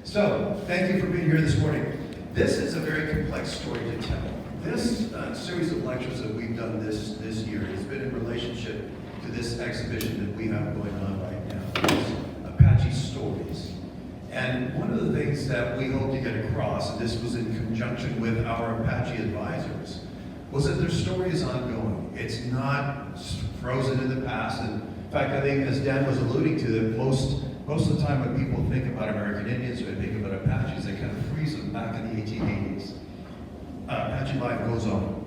So, thank you for being here this morning. This is a very complex story to tell. This series of lectures that we've done this year has been in relationship to this exhibition that we have going on right now, this Apache Stories. And one of the things that we hope to get across, and this was in conjunction with our Apache advisors, was that their story is ongoing. It's not frozen in the past. And in fact, I think, as Dan was alluding to, that most of the time when people think about American Indians or they think about Apaches, they kind of freeze them back in the 1880s. Apache life goes on.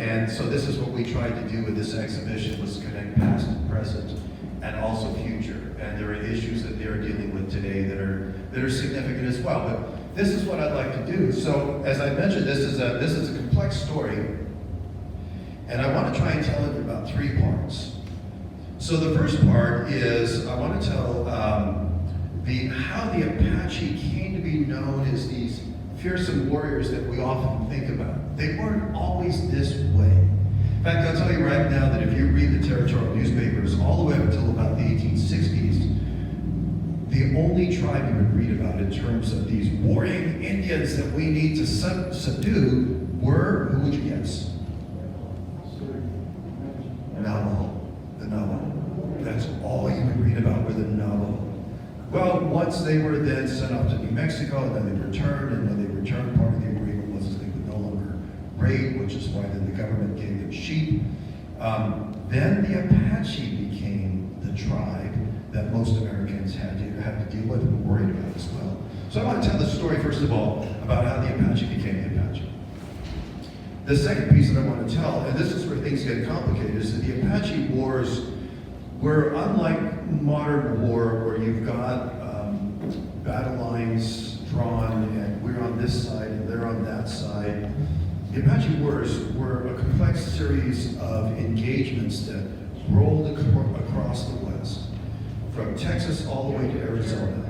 And so this is what we tried to do with this exhibition, was connect past and present and also future. And there are issues that they're dealing with today that are significant as well. But this is what I'd like to do. So as I mentioned, this is a complex story. And I want to try and tell it in about 3 parts. So the first part is I want to tell how the Apache came to be known as these fearsome warriors that we often think about. They weren't always this way. In fact, I'll tell you right now that if you read the territorial newspapers all the way up until about the 1860s, the only tribe you would read about in terms of these warring Indians that we need to subdue were, who would you guess? Navajo. The Navajo. That's all you could read about were the Navajo. Well, once they were then sent off to New Mexico, and then they returned, and when they returned, part of the agreement was that they would no longer raid, which is why then the government gave them sheep. Then the Apache became the tribe that most Americans had to deal with and were worried about as well. So I want to tell the story, first of all, about how the Apache became the Apache. The second piece that I want to tell, and this is where things get complicated, is that the Apache Wars were unlike modern war where you've got battle lines drawn and we're on this side and they're on that side. The Apache Wars were a complex series of engagements that rolled across the West, from Texas all the way to Arizona.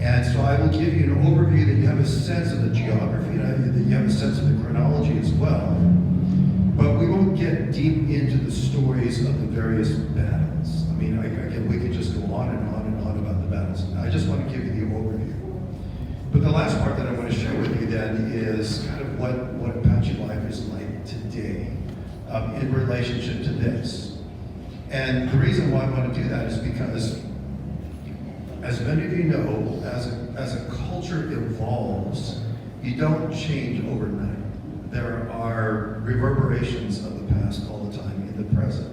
And so I will give you an overview that you have a sense of the geography and that you have a sense of the chronology as well. But we won't get deep into the stories of the various battles. I mean, again, we could just go on and on and on about the battles. I just want to give you the overview. But the last part that I want to share with you then is kind of what Apache life is like today in relationship to this. And the reason why I want to do that is because, as many of you know, as a culture evolves, you don't change overnight. There are reverberations of the past all the time in the present.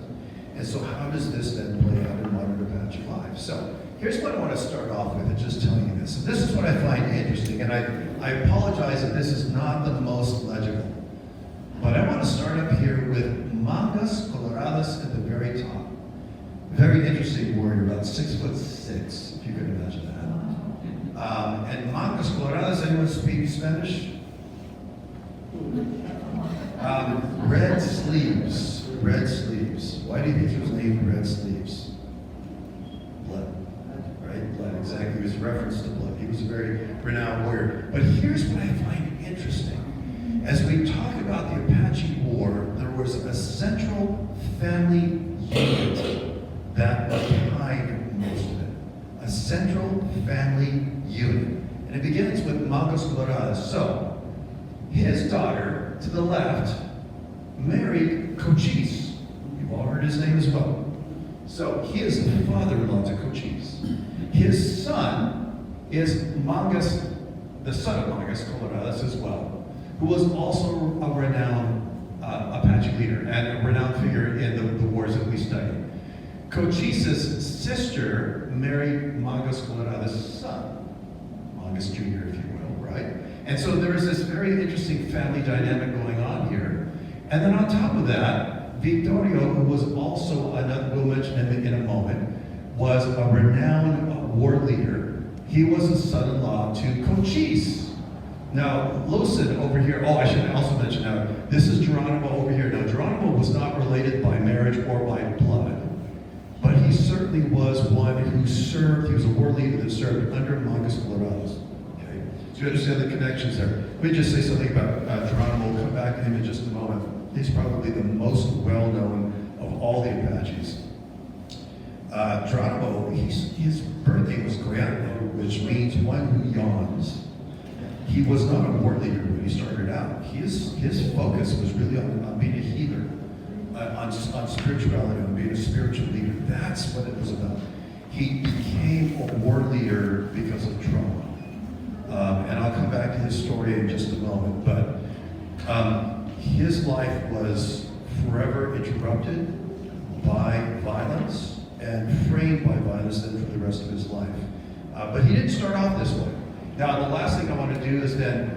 And so how does this then play out in modern Apache life? So here's what I want to start off with, and just telling you this. And this is what I find interesting, and I apologize that this is not the most legible. But I want to start up here with Mangas Coloradas at the very top. Very interesting warrior, about 6'6", if you could imagine that. And Mangas Coloradas, anyone speak Spanish? Red sleeves. Red sleeves. Why do you think he was named Red Sleeves? Blood. Right? Blood, exactly. It was reference to blood. He was a very renowned warrior. But here's what I find interesting. As we talk about the Apache War, there was a central family unit that was behind most of it. A central family unit. And it begins with Mangas Coloradas. So, his daughter, to the left, married Cochise. You've all heard his name as well. So, he is the father-in-law to Cochise. His son is Mangas, the son of Mangas Coloradas as well, who was also a renowned Apache leader and a renowned figure in the wars that we study. Cochise's sister married Mangas Coloradas' son, Mangas Jr., if you will, right? And so there is this very interesting family dynamic going on here. And then on top of that, Victorio, who was also, we'll mention him in a moment, was a renowned war leader. He was a son-in-law to Cochise. Now, Lucid over here, I should also mention now, this is Geronimo over here. Now, Geronimo was not related by marriage or by blood. But he certainly was one who served, he was a war leader that served under Mangas Coloradas. Okay? So you understand the connections there. Let me just say something about Geronimo. We'll come back to him in just a moment. He's probably the most well-known of all the Apaches. Geronimo, his birthday was Guayana, which which means one who yawns. He was not a war leader when he started out. His focus was really on being a healer, on spirituality, on being a spiritual leader. That's what it was about. He became a war leader because of trauma. And I'll come back to his story in just a moment. But his life was forever interrupted by violence and framed by violence then for the rest of his life. But he didn't start off this way. Now, the last thing I want to do is then,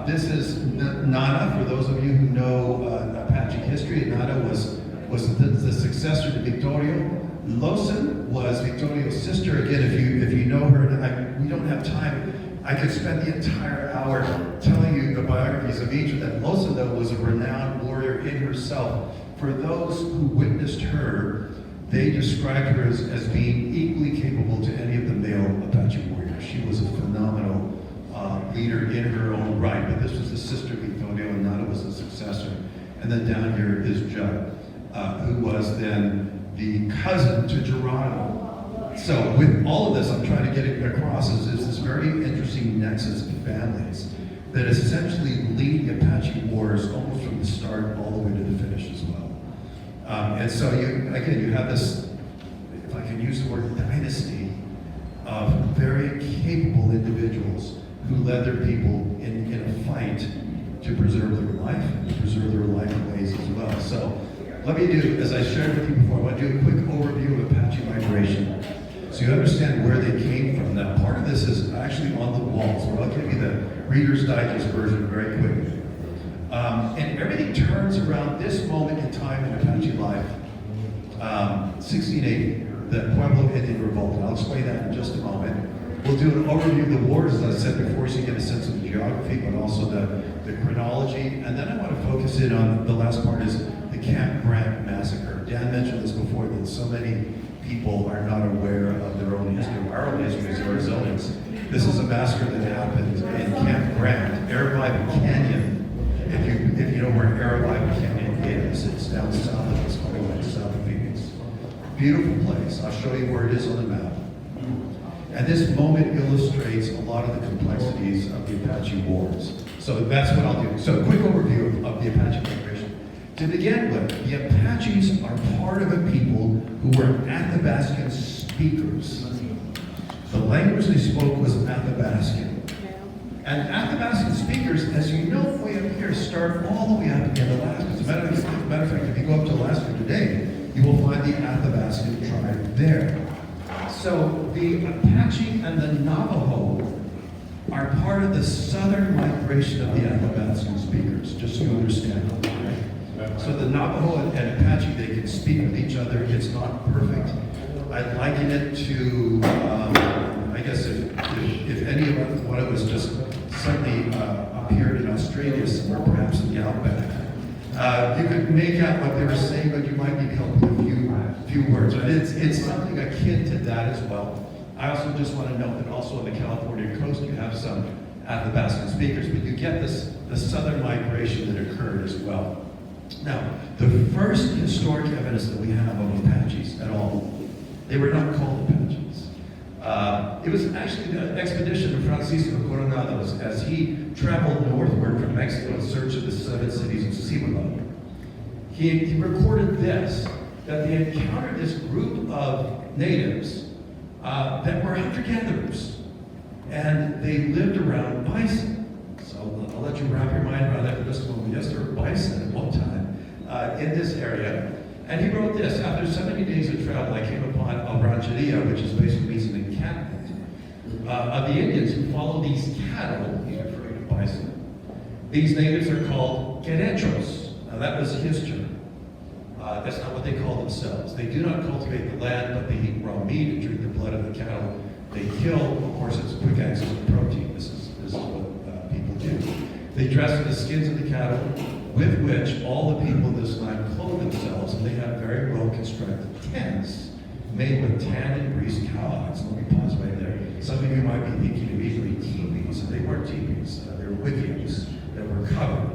this is Nana, for those of you who know Apache history. Nana was the successor to Victorio. Losen was Victorio's sister. Again, if you know her, we don't have time. I could spend the entire hour telling you the biographies of each of them. Losen, though, was a renowned warrior in herself. For those who witnessed her, they described her as being equally capable to any of the male Apache warriors. She was a phenomenal leader in her own right, but this was the sister Victoria, and Nana was the successor. And then down here is Judd, who was then the cousin to Geronimo. So with all of this, I'm trying to get it across is this very interesting nexus of families that essentially lead the Apache Wars almost from the start all the way to the finish as well. And so you have this, if I can use the word dynasty, of very capable individuals who led their people in a fight to preserve their life and to preserve their life ways as well. So let me do, as I shared with you before, I want to do a quick overview of Apache migration so you understand where they came from. Now, part of this is actually on the walls, so I'll give you the Reader's Digest version very quickly. And everything turns around this moment in time in Apache life, 1680, the Pueblo Indian Revolt. I'll explain that in just a moment. We'll do an overview of the wars, as I said before, so you get a sense of the geography, but also the chronology. And then I want to focus in on the last part is the Camp Grant massacre. Dan mentioned this before, that so many people are not aware of their own history, our own history as Arizonans. This is a massacre that happened in Camp Grant, Arabiba Canyon. If you know where Arabiba Canyon is, it's down south of us, going south of Phoenix. Beautiful place. I'll show you where it is on the map. And this moment illustrates a lot of the complexities of the Apache Wars. So that's what I'll do. So a quick overview of the Apache migration. To begin with, the Apaches are part of a people who were Athabascan speakers. The language they spoke was Athabascan. And Athabascan speakers, as you know, way up here, start all the way up in Alaska. As a matter of fact, if you go up to Alaska today, you will find the Athabascan tribe there. So the Apache and the Navajo are part of the southern migration of the Athabascan speakers, just so you understand. So the Navajo and Apache, they can speak with each other. It's not perfect. I'd liken it to, I guess if any of what it was just suddenly appeared in Australia somewhere, perhaps in the outback, you could make out what they were saying, but you might need help with a few words. But it's something akin to that as well. I also just want to note that also on the California coast, you have some Athabascan speakers, but you get the southern migration that occurred as well. Now, the first historic evidence that we have of Apaches at all, they were not called Apaches. It was actually the expedition of Francisco Coronados as he traveled northward from Mexico in search of the 7 cities of Cibola. He recorded this, that they encountered this group of natives that were hunter-gatherers, and they lived around bison. So I'll let you wrap your mind around that for just a moment. Yes, there were bison at one time in this area. And he wrote this: after 70 days of travel, I came upon a rancheria, which is basically means an encampment of the Indians who follow these cattle. He's referring to bison. These natives are called Querechos. Now that was his term. That's not what they call themselves. They do not cultivate the land, but they eat raw meat and drink the blood of the cattle. They kill, of course, it's quick access to protein. This is what people do. They dress in the skins of the cattle, with which all the people of this land clothe themselves, and they have very well-constructed tents made with tanned and greased cow hides. Let me pause right there. Some of you might be thinking of easily teepees, and they weren't teepees. They were wigwams that were covered.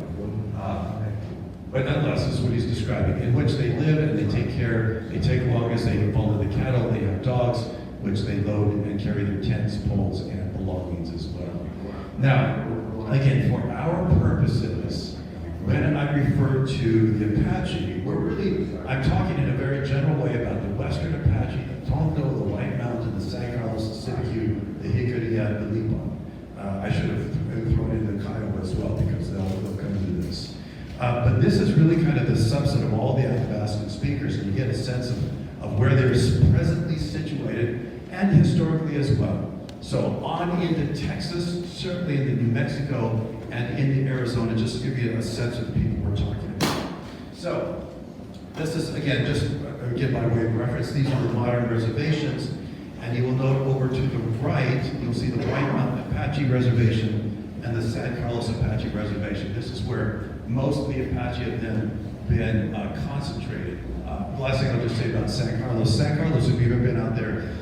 But nonetheless, this is what he's describing, in which they live and they take care, they take along as they follow the cattle, they have dogs, which they load and carry their tents, poles, and belongings as well. Now, again, for our purposes, when I refer to the Apache, I'm talking in a very general way about the Western Apache, the Tonto, the White Mountain, the San Carlos, the Sibicu, the Hickory, the Lipa. I should have thrown in the Kiowa as well because they'll come into this. But this is really kind of the subset of all the Athabascan speakers, and you get a sense of where they're presently situated and historically as well. So on into Texas, certainly into New Mexico, and into Arizona, just to give you a sense of the people we're talking about. So this is, again, just again by way of reference, these are the modern reservations, and you will note over to the right, you'll see the White Mountain Apache Reservation and the San Carlos Apache Reservation. This is where most of the Apache have then been concentrated. The last thing I'll just say about San Carlos. San Carlos, if you've ever been out there,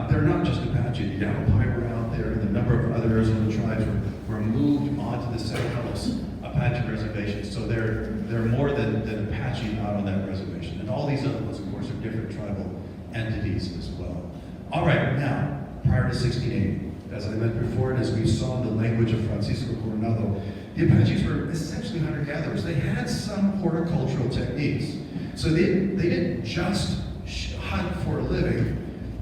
they're not just Apache. The Yavapai were out there, and a number of other Arizona tribes were moved onto the San Carlos Apache Reservation. So they're more than Apache out on that reservation. And all these other ones, of course, are different tribal entities as well. All right, now, prior to 1680, as I meant before, and as we saw in the language of Francisco Coronado, the Apaches were essentially hunter-gatherers. They had some horticultural techniques. So they didn't just hunt for a living.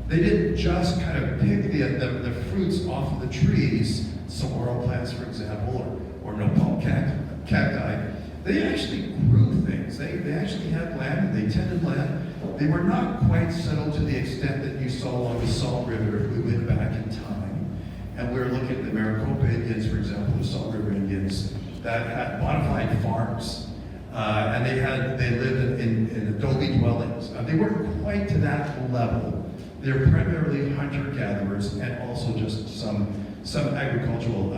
They didn't just kind of pick the fruits off of the trees, saguaro plants, for example, or nopal cacti. They actually grew things. They actually had land, and they tended land. They were not quite settled to the extent that you saw along the Salt River if we went back in time. And we were looking at the Maricopa Indians, for example, the Salt River Indians, that had bona fide farms. And they lived in adobe dwellings. They weren't quite to that level. They were primarily hunter-gatherers and also just some agricultural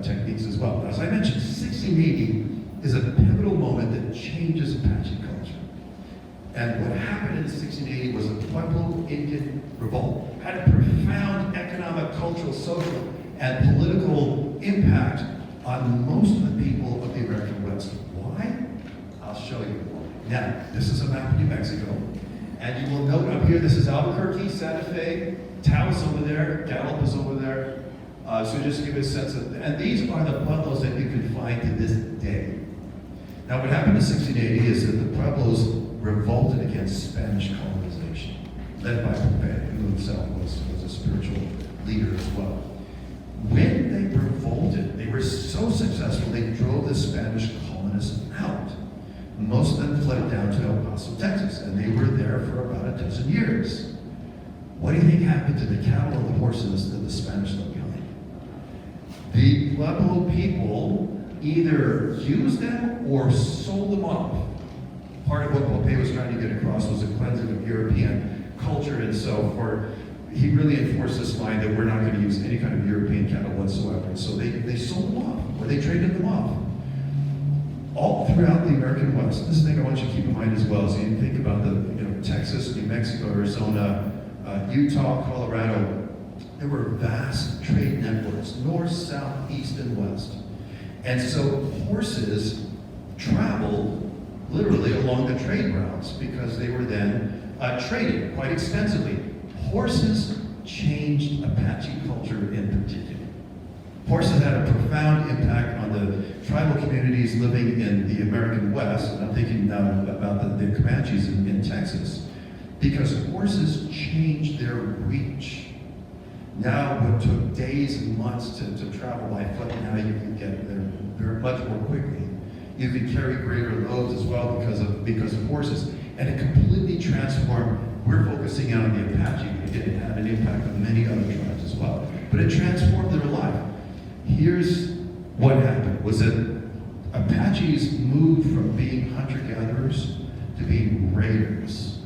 techniques as well. As I mentioned, 1680 is a pivotal moment that changes Apache culture. And what happened in 1680 was the Pueblo Indian Revolt had a profound economic, cultural, social, and political impact on most of the people of the American West. Why? I'll show you. Now, this is a map of New Mexico. And you will note up here, this is Albuquerque, Santa Fe, Taos over there, Gallup is over there. So just to give you a sense of, and these are the pueblos that you can find to this day. Now what happened in 1680 is that the pueblos revolted against Spanish colonization, led by Pagán, who himself was a spiritual leader as well. When they revolted, they were so successful, they drove the Spanish colonists out. Most of them fled down to El Paso, Texas, and they were there for about a dozen years. What do you think happened to the cattle and the horses that the Spanish left behind? The Pueblo people either used them or sold them off. Part of what Pope was trying to get across was a cleansing of European culture, and so he really enforced this line that we're not going to use any kind of European cattle whatsoever. And so they sold them off, or they traded them off. All throughout the American West. This thing I want you to keep in mind as well. So you think about Texas, New Mexico, Arizona, Utah, Colorado. There were vast trade networks, north, south, east, and west. And so horses traveled literally along the trade routes because they were then traded quite extensively. Horses changed Apache culture in particular. Horses had a profound impact on the tribal communities living in the American West, and I'm thinking now about the Comanches in Texas, because horses changed their reach. Now what took days and months to travel by foot, now you can get there very much more quickly. You can carry greater loads as well because of horses, and it completely transformed. We're focusing on the Apache, but it had an impact on many other tribes as well. But it transformed their life. Here's what happened, was that Apaches moved from being hunter-gatherers to being raiders.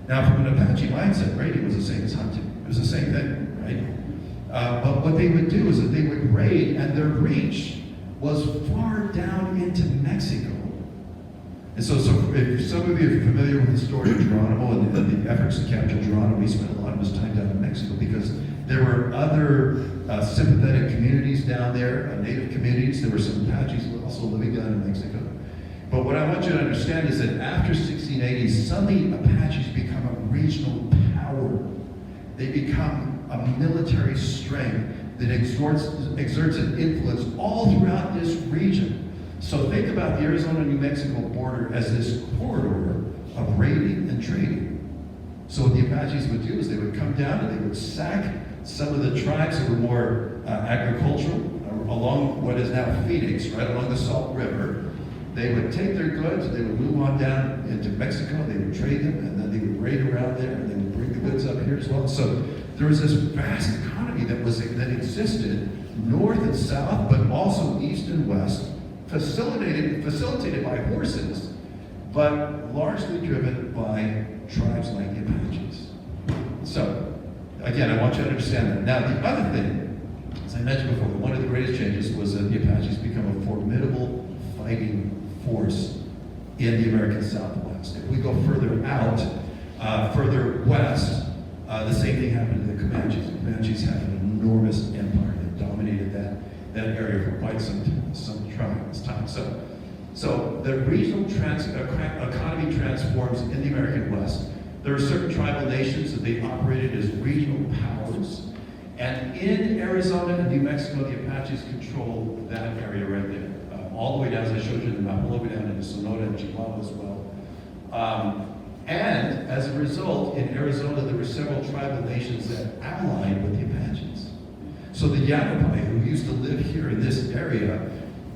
Now, from an Apache mindset, raiding was the same as hunting. It was the same thing, right? But what they would do is that they would raid, and their reach was far down into Mexico. And so if some of you are familiar with the story of Geronimo and the efforts to capture Geronimo, he spent a lot of his time down in Mexico because there were other sympathetic communities down there, native communities. There were some Apaches also living down in Mexico. But what I want you to understand is that after 1680, suddenly Apaches become a regional power. they become a military strength that exerts an influence all throughout this region. So think about the Arizona-New Mexico border as this corridor of raiding and trading. So what the Apaches would do is they would come down and they would sack some of the tribes that were more agricultural along what is now Phoenix, right along the Salt River. They would take their goods, they would move on down into Mexico, they would trade them, and then they would raid around there, and they would bring the goods up here as well. So there was this vast economy that existed north and south, but also east and west, facilitated by horses, but largely driven by tribes like the Apaches. So, again, I want you to understand that. Now, the other thing, as I mentioned before, one of the greatest changes was that the Apaches become a formidable fighting force in the American Southwest. If we go further out, further west, the same thing happened to the Comanches. The Comanches had an enormous empire that dominated that area for quite some time. So the regional economy transforms in the American West. There are certain tribal nations that they operated as regional powers. And in Arizona and New Mexico, the Apaches control that area right there. All the way down, as I showed you in the map, all the way down into Sonora and Chihuahua as well. And as a result, in Arizona, there were several tribal nations that allied with the Apaches. So the Yavapai, who used to live here in this area,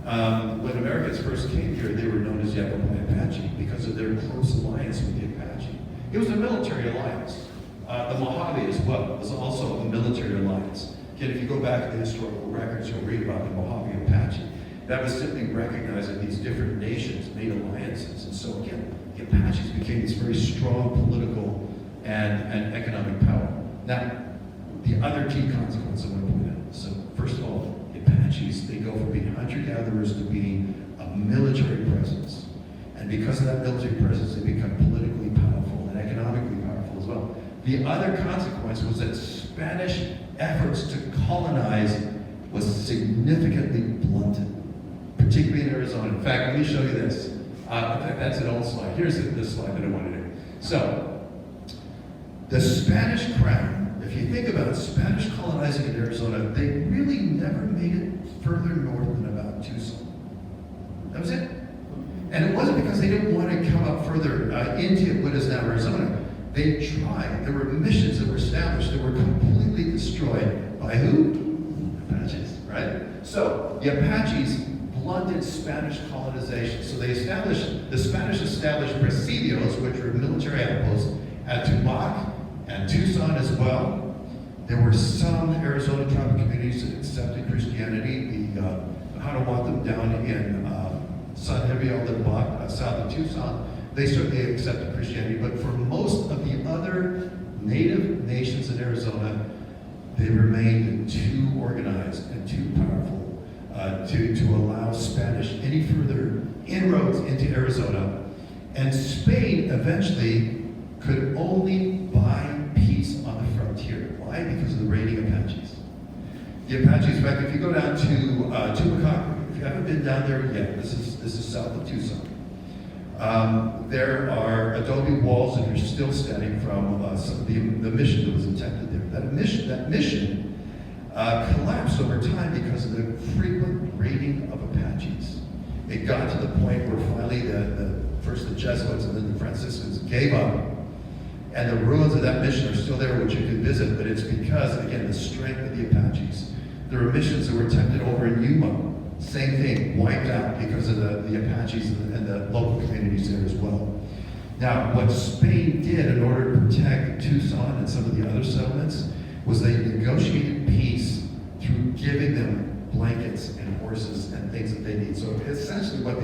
when Americans first came here, they were known as Yavapai Apache because of their close alliance with the Apache. It was a military alliance. The Mojave as well was also a military alliance. Again, if you go back to the historical records, you'll read about the Mojave Apache. That was simply recognizing these different nations made alliances. And so again, the Apaches became this very strong political and economic power. Now, the other key consequence I want to point out. So first of all, the Apaches, they go from being hunter-gatherers to being a military presence. And because of that military presence, they become politically powerful and economically powerful as well. The other consequence was that Spanish efforts to colonize was significantly blunted, particularly in Arizona. In fact, let me show you this. That's an old slide. Here's this slide that I wanted to do. So, the Spanish crown, if you think about it, Spanish colonizing in Arizona, they really never made it further north than about Tucson. That was it. And it wasn't because they didn't want to come up further into what is now Arizona. They tried. There were missions that were established that were completely destroyed by who? Apaches, right? So the Apaches blunted Spanish colonization. So the Spanish established presidios, which were military outposts, at Tubac and Tucson as well. There were some Arizona tribal communities that accepted Christianity. The Hanawatam down in San Gabriel de Tubac, south of Tucson, they certainly accepted Christianity, but for most of the other native nations in Arizona, they remained too organized and too powerful to allow Spanish any further inroads into Arizona. And Spain eventually could only buy peace on the frontier. Why? Because of the raiding Apaches. The Apaches, in fact, if you go down to Tubac, if you haven't been down there yet, this is south of Tucson. There are adobe walls that are still standing from the mission that was attempted there. That mission collapsed over time because of the frequent raiding of Apaches. It got to the point where finally first the Jesuits and then the Franciscans gave up. And the ruins of that mission are still there, which you can visit, but it's because, again, the strength of the Apaches. There were missions that were attempted over in Yuma. Same thing, wiped out because of the Apaches and the local communities there as well. Now, what Spain did in order to protect Tucson and some of the other settlements was they negotiated peace through giving them blankets and horses and things that they need. So essentially what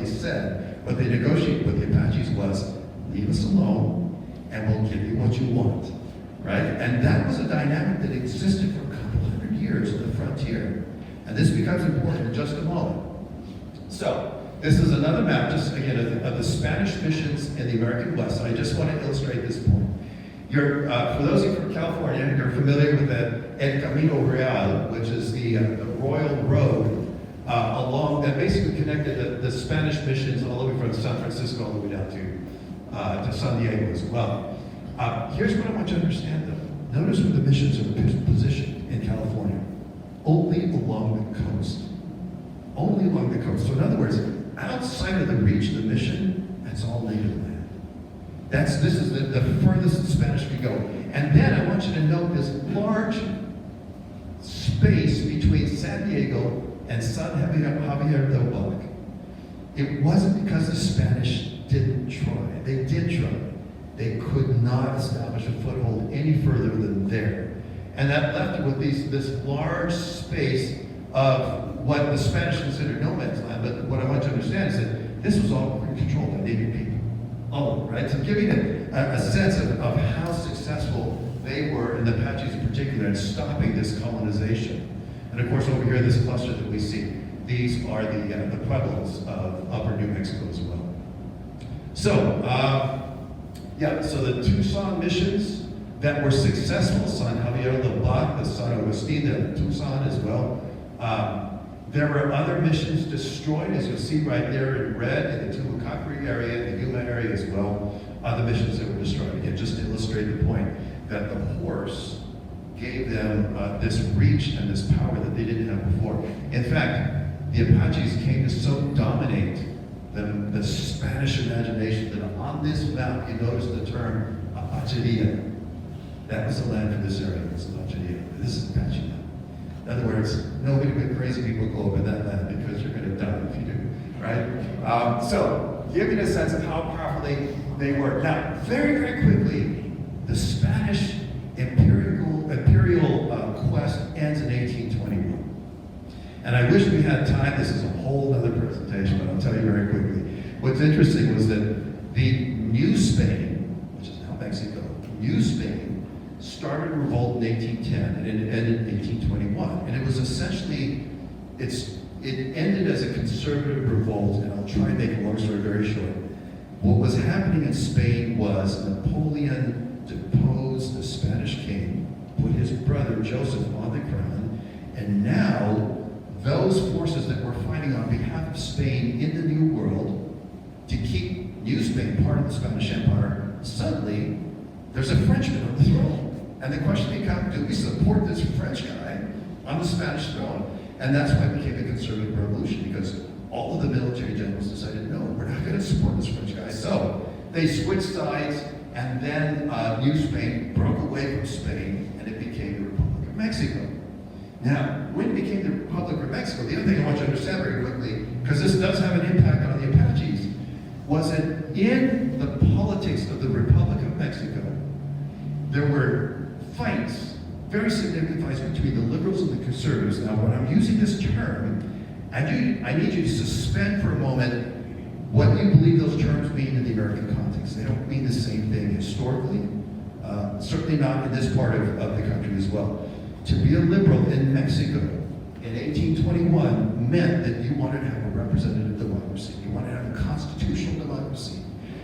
they negotiated with the Apaches was, leave us alone and we'll give you what you want, right? And that was a dynamic that existed for a couple hundred years on the frontier. And this becomes important in just a moment. So, this is another map, just again, of the Spanish missions in the American West. I just want to illustrate this point. For those of you from California, you're familiar with the El Camino Real, which is the royal road along that basically connected the Spanish missions all the way from San Francisco all the way down to San Diego as well. Here's what I want you to understand though. Notice where the missions are positioned in California. Only along the coast. Only along the coast. So in other words, outside of the reach of the mission, that's all native land. This is the furthest the Spanish could go. And then I want you to note this large space between San Diego and San Javier del Bac. It wasn't because the Spanish didn't try. They did try. They could not establish a foothold any further than there. And that left it with this large space of what the Spanish considered no man's land. But what I want you to understand is that this was all controlled by native people. Oh, right? So giving a sense of how successful they were, and the Apaches in particular, in stopping this colonization. And of course, over here, this cluster that we see, these are the pueblos of upper New Mexico as well. So, so the Tucson missions that were successful, San Javier del Bac, the San Agustin, the Tucson as well. There were other missions destroyed, as you'll see right there in red, in the Tumucacri area, the Yuma area as well. Other missions that were destroyed. Again, just to illustrate the point that the horse gave them this reach and this power that they didn't have before. In fact, the Apaches came to so dominate the Spanish imagination that on this map you notice the term Apacheria. That was the land for this area. It was Apacheria. This is Apache land. In other words, nobody but crazy people go over that land because you're going to die if you do, right? So, giving a sense of how powerful they were. Now, very, very quickly, the Spanish imperial quest ends in 1821. And I wish we had time. This is a whole other presentation, but I'll tell you very quickly. What's interesting was that the New Spain, which is now Mexico, New Spain, started a revolt in 1810 and it ended in 1821. And it was essentially, it ended as a conservative revolt, and I'll try and make a long story very short. What was happening in Spain was Napoleon deposed the Spanish king, put his brother Joseph on the crown, and now those forces that were fighting on behalf of Spain in the New World to keep New Spain part of the Spanish Empire, suddenly there's a Frenchman on the throne. And the question becomes, do we support this French guy on the Spanish throne? And that's why it became a conservative revolution, because all of the military generals decided, no, we're not going to support this French guy. So they switched sides, and then New Spain broke away from Spain, and it became the Republic of Mexico. Now, when it became the Republic of Mexico, the other thing I want you to understand very quickly, because this does have an impact on the Apaches, was that in the politics of the Republic of Mexico, there were fights, very significant fights between the liberals and the conservatives. Now, when I'm using this term, I need you to suspend for a moment what you believe those terms mean in the American context. They don't mean the same thing historically, certainly not in this part of the country as well. To be a liberal in Mexico in 1821 meant that you wanted to have a representative democracy. You wanted to have a constitutional democracy.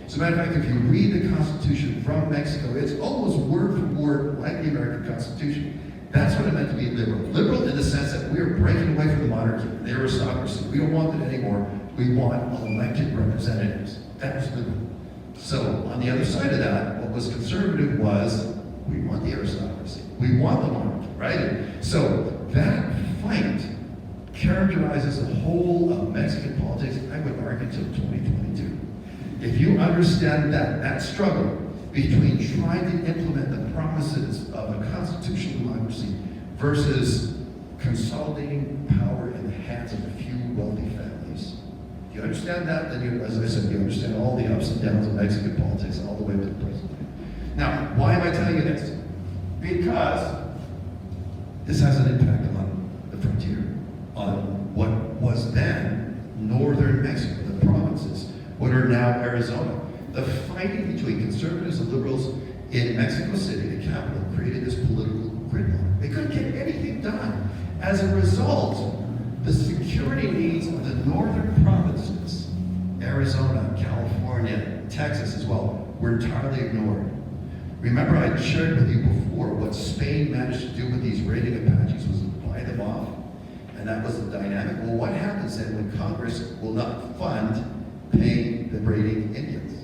As a matter of fact, if you read the Constitution from Mexico, it's almost word for word like the American Constitution. That's what it meant to be liberal. Liberal in the sense that we are breaking away from the monarchy, the aristocracy. We don't want it anymore. We want elected representatives. That was liberal. So on the other side of that, what was conservative was, we want the aristocracy. We want the monarchy, right? So that fight characterizes the whole of Mexican politics, I would argue, until 2022. If you understand that struggle between trying to implement the promises of a constitutional democracy versus consolidating power in the hands of a few wealthy families. If you understand that, then you, as I said, you understand all the ups and downs of Mexican politics all the way to the present day. Now, why am I telling you this? Because this has an impact on the frontier, on what was then northern Mexico, the provinces, what are now Arizona. The fighting between conservatives and liberals in Mexico City, the capital, created this political gridlock. They couldn't get anything done. As a result, the security needs of the northern provinces, Arizona, California, Texas as well, were entirely ignored. Remember, I shared with you before what Spain managed to do with these raiding Apaches was to buy them off, and that was the dynamic. Well, what happens then when Congress will not fund paying the raiding Indians?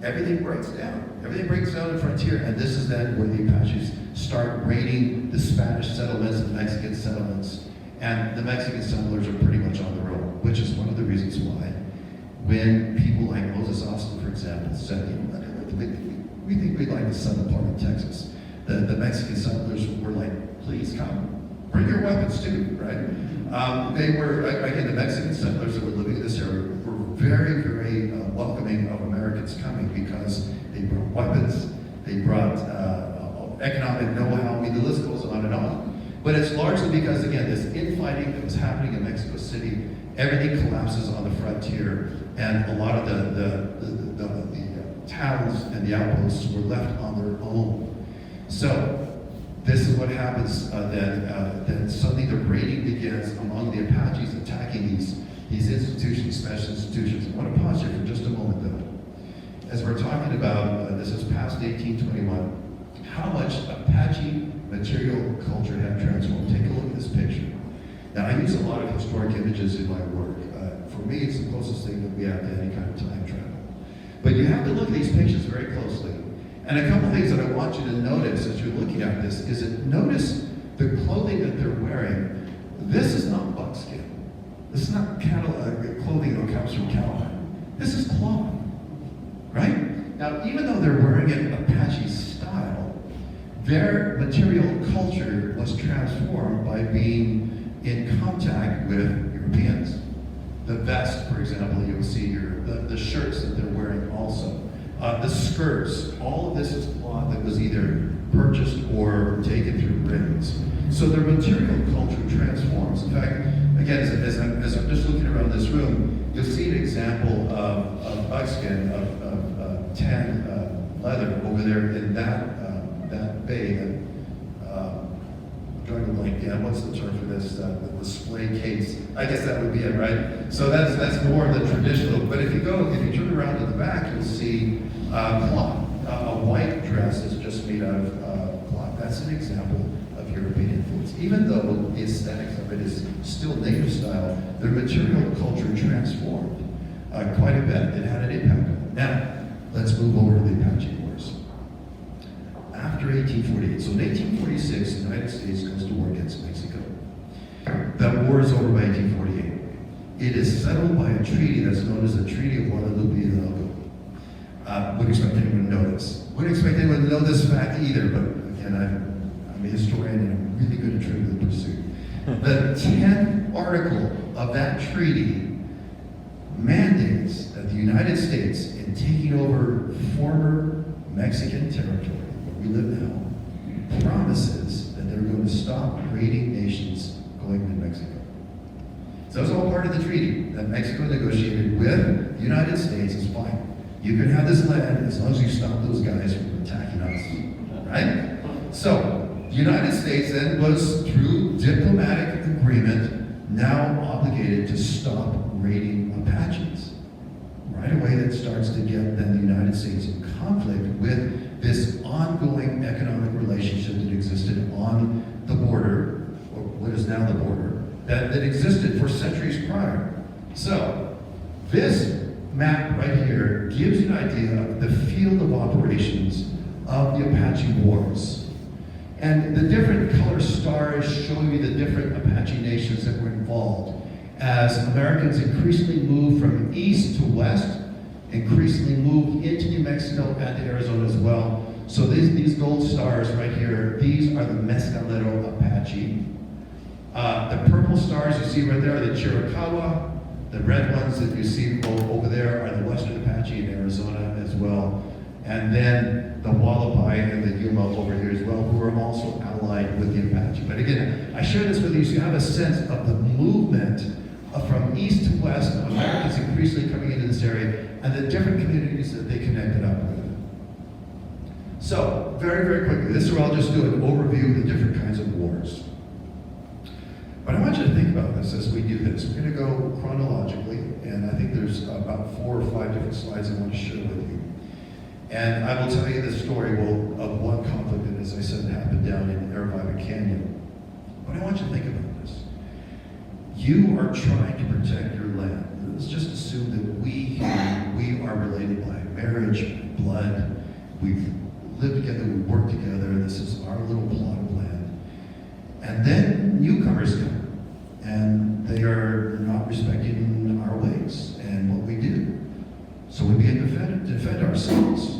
everything breaks down. Everything breaks down in the frontier, and this is then where the Apaches start raiding the Spanish settlements and Mexican settlements. And the Mexican settlers are pretty much on their own, which is one of the reasons why when people like Moses Austin, for example, said, we think we'd like the southern part of Texas, the Mexican settlers were like, please come, bring your weapons too, right? They were, again, the Mexican settlers that were living in this area were very, very welcoming of Americans coming because they brought weapons, they brought economic know-how. I mean, the list goes on and on. But it's largely because, again, this infighting that was happening in Mexico City, everything collapses on the frontier, and a lot of the towns and the outposts were left on their own. So this is what happens then suddenly the raiding begins among the Apaches, attacking these institutions, special institutions. I want to pause here for just a moment, though. As we're talking about, this is past 1821, how much Apache material culture had transformed. Take a look at this picture. Now, I use a lot of historic images in my work. For me, it's the closest thing that we have to any kind of time travel. But you have to look at these pictures very closely. And a couple things that I want you to notice as you're looking at this is that notice the clothing that they're wearing. This is not buckskin. This is not clothing that comes from cattle. This is cloth, right? Now, even though they're wearing it Apache style, their material culture was transformed by being in contact with Europeans. The vest, for example, you'll see here, the shirts that they're wearing also. The skirts, all of this is cloth that was either purchased or taken through raids. So their material culture transforms. In fact, again, as I'm just looking around this room, you'll see an example of buckskin, of tan leather over there in that bay. I'm drawing a blank. Yeah, what's the term for this? The display case. I guess that would be it, right? So that's more of the traditional. But if you turn around to the back, you'll see cloth. A white dress is just made out of cloth. That's an example of European influence. Even though the aesthetics of it is still native style, their material culture transformed quite a bit. It had an impact on it. Now, let's move over to the Apache Wars. After 1848, so in 1846, the United States goes to war against Mexico. That war is over by 1848. It is settled by a treaty that's known as the Treaty of Guadalupe-Hidalgo. Wouldn't expect anyone to know this. Wouldn't expect anyone to know this fact either, but again, I'm a historian and I'm really good at Trivial Pursuit. The 10th article of that treaty mandates that the United States, in taking over former Mexican territory, where we live now, promises that they're going to stop raiding nations going to Mexico. So it's all part of the treaty that Mexico negotiated with the United States. Is fine. You can have this land as long as you stop those guys from attacking us, right? So the United States then was, through diplomatic agreement, now obligated to stop raiding Apaches. Right away, that starts to get then the United States in conflict with this ongoing economic relationship that existed on the border, or what is now the border, that existed for centuries prior. So this map right here gives you an idea of the field of operations of the Apache Wars. And the different color stars show you the different Apache nations that were involved as Americans increasingly moved from east to west, increasingly moved into New Mexico and to Arizona as well. So these gold stars right here, these are the Mescalero Apache. The purple stars you see right there are the Chiricahua. The red ones that you see over there are the Western Apache in Arizona as well. And then the Wallapai and the Yuma over here as well, who are also allied with the Apache. But again, I share this with you so you have a sense of the movement from east to west of Americans increasingly coming into this area and the different communities that they connected up with. So, very, very quickly, this is where I'll just do an overview of the different kinds of wars. But I want you to think about this as we do this. We're going to go chronologically, and I think there's about 4 or 5 different slides I want to share with you. And I will tell you the story of one conflict that, as I said, happened down in Aravaipa Canyon. But I want you to think about this. You are trying to protect your land. Let's just assume that we are related by marriage, blood. We've lived together, we work together. This is our little plot of land. And then newcomers come, and they are not respecting our ways and what we do. So we begin to defend ourselves.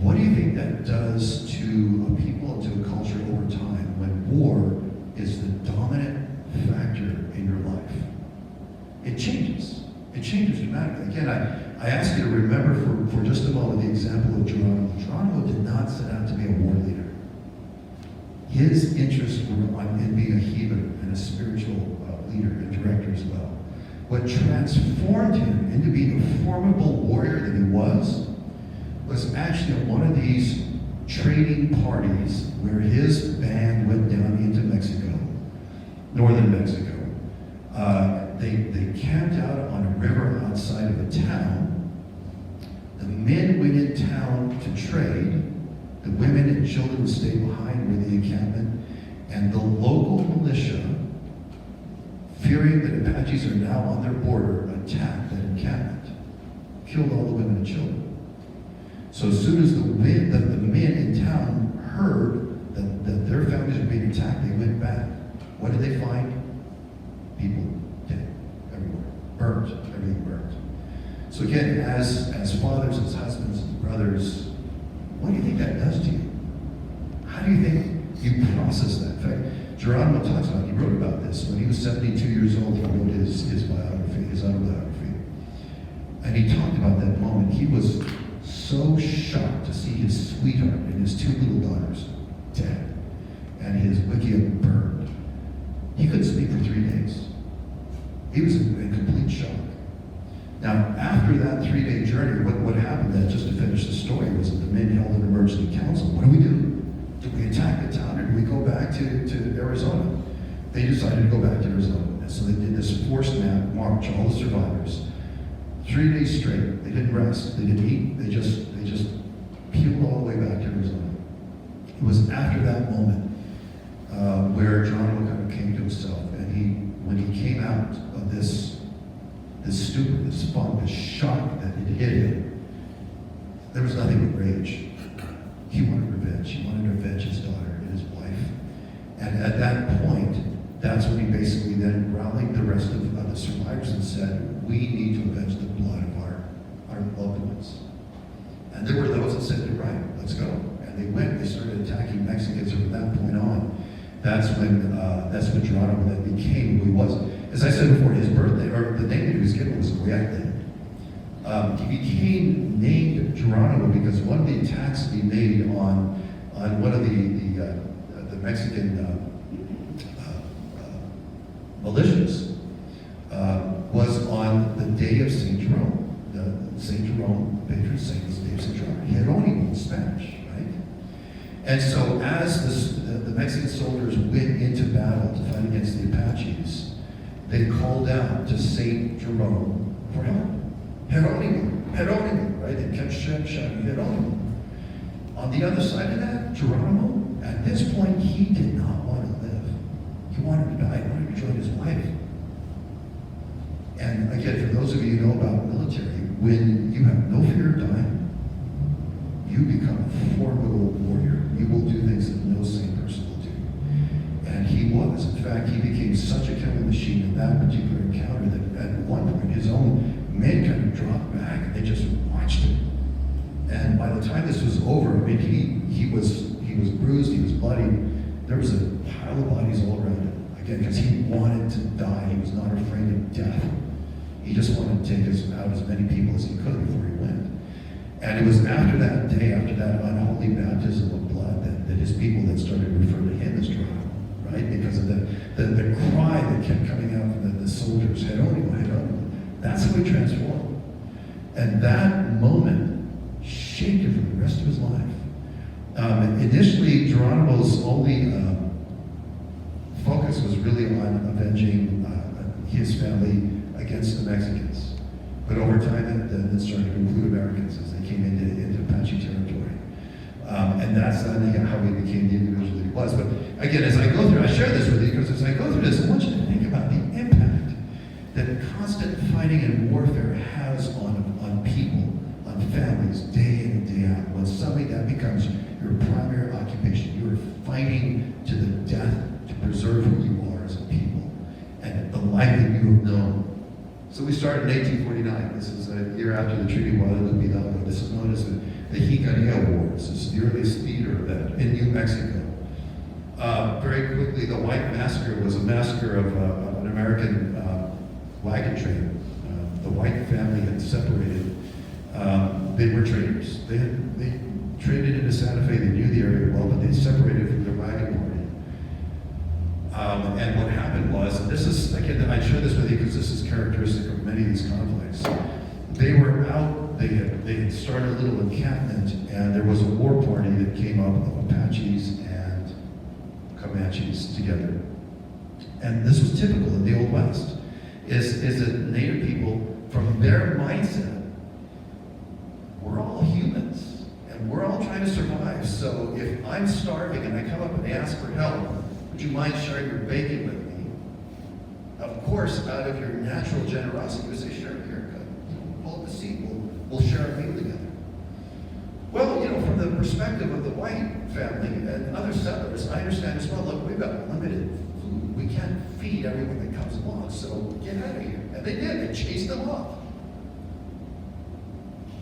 What do you think that does to a people, to a culture over time when war is the dominant factor in your life? It changes. It changes dramatically. Again, I ask you to remember for just a moment the example of Geronimo. Geronimo did not set out to be a war leader. His interests were in being a healer and a spiritual leader and director as well. What transformed him into being the formidable warrior that he was actually at one of these trading parties where his band went down into Mexico, northern Mexico. They camped out on a river outside of a town. The men went in town to trade. The women and children stayed behind with the encampment. And the local militia, fearing that Apaches are now on their border, attacked that encampment, killed all the women and children. So as soon as the men in town heard that their families were being attacked, they went back. What did they find? People dead everywhere, burnt, everything burnt. So again, as fathers, as husbands, as brothers, what do you think that does to you? How do you think you process that? In fact, Geronimo talks about, he wrote about this. When he was 72 years old, he wrote his biography, his autobiography. And he talked about that moment. He was so shocked to see his sweetheart and his two little daughters dead, and his wickiup burned. He couldn't speak for 3 days. He was in complete shock. Now, after that 3-day journey, what happened then, just to finish the story, was that the men held an emergency council. What do we do? Do we attack the town, or do we go back to Arizona? They decided to go back to Arizona. And so they did this forced march, all the survivors. 3 days straight. They didn't rest. They didn't eat. They just peeled all the way back to Arizona. It was after that moment where Geronimo kind of came to himself, and when he came out of this stupor, this funk, this shock that had hit him, there was nothing but rage. He wanted revenge. He wanted to avenge his daughter and his wife. And at that point, that's when he basically then rallied the rest of the survivors and said, we need to avenge the blood of our loved ones. And there were those that said, you're right, let's go. And they went, they started attacking Mexicans. From that point on, that's when Geronimo then became who he was. As I said before, his birthday, or the name that he was given was a great name. He became named Geronimo because one of the attacks that he made on one of the Mexican militias was on the day of St. Jerome. St. Jerome, patron saint, was the day of St. Jerome. Jerónimo in Spanish, right? And so as the Mexican soldiers went into battle to fight against the Apaches, they called out to St. Jerome for help. Jerónimo, right? They kept shouting, Jerónimo. On the other side of that, Geronimo, at this point, he did not want to live. He wanted to die. He wanted to join his wife. And again, for those of you who know about military, when you have no fear of dying, you become a formidable warrior. You will do things that no sane person will do. And he was. In fact, he became such a killing machine in that particular encounter that at one point his own men kind of dropped back and they just watched him. And by the time this was over, I mean, he was bruised, he was bloody. There was a pile of bodies all around him. Again, because he wanted to die. He was not afraid of death. He just wanted to take out as many people as he could before he went. And it was after that day, after that unholy baptism of blood, that his people then started to refer to him as Geronimo, right? Because of the cry that kept coming out from the soldiers, Jerónimo. That's how he transformed. And that moment shaped him for the rest of his life. Initially, Geronimo's only focus was really on avenging his family against the Mexicans. But over time, that started to include Americans as they came into Apache territory. And that's how he became the individual that he was. But again, as I go through, I share this with you because as I go through this, I want you to think about the impact that constant fighting and warfare has on people, on families, day in and day fighting. When suddenly that becomes your primary occupation, you are fighting to the death to preserve who you are as a people and the life that you have known. So we started in 1849. This is a year after the Treaty of Guadalupe. This is known as the Caballeros Wars. This is the earliest theater event in New Mexico. Very quickly, the White Massacre was a massacre of an American wagon train. The White family had separated. They were traders. They traded into Santa Fe. They knew the area well, but they separated from their wagon party. And what happened was, and this is, again, I share this with you because this is characteristic of many of these conflicts. They were out, they had started a little encampment, and there was a war party that came up of Apaches and Comanches together. And this was typical in the Old West, is that Native people, from their mindset, we're all humans, and we're all trying to survive. So if I'm starving and I come up and ask for help, would you mind sharing your bacon with me? Of course, out of your natural generosity, you would say, sure, here, pull up a seat, we'll share a meal together. Well, from the perspective of the white family and other settlers, I understand as well, look, we've got limited food. We can't feed everyone that comes along, so get out of here. And they did, they chased them off.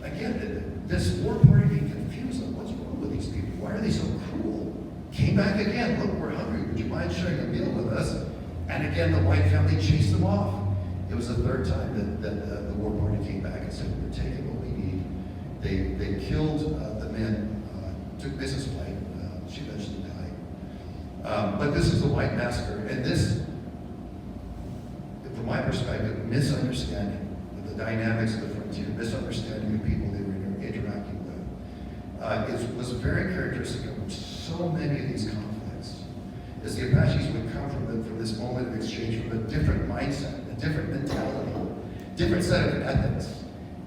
Again, this war party being confused, like, what's wrong with these people? Why are they so cruel? Came back again, look, we're hungry, would you mind sharing a meal with us? And again, the white family chased them off. It was the third time that the war party came back and said, we're taking what we need. They killed the men, took Mrs. White, she eventually died. But this is the White Massacre, and this, from my perspective, misunderstanding of the dynamics of the frontier, misunderstanding of people they were interacting with. It was very characteristic of so many of these conflicts, is the Apaches would come from this moment of exchange from a different mindset, a different mentality, different set of ethics.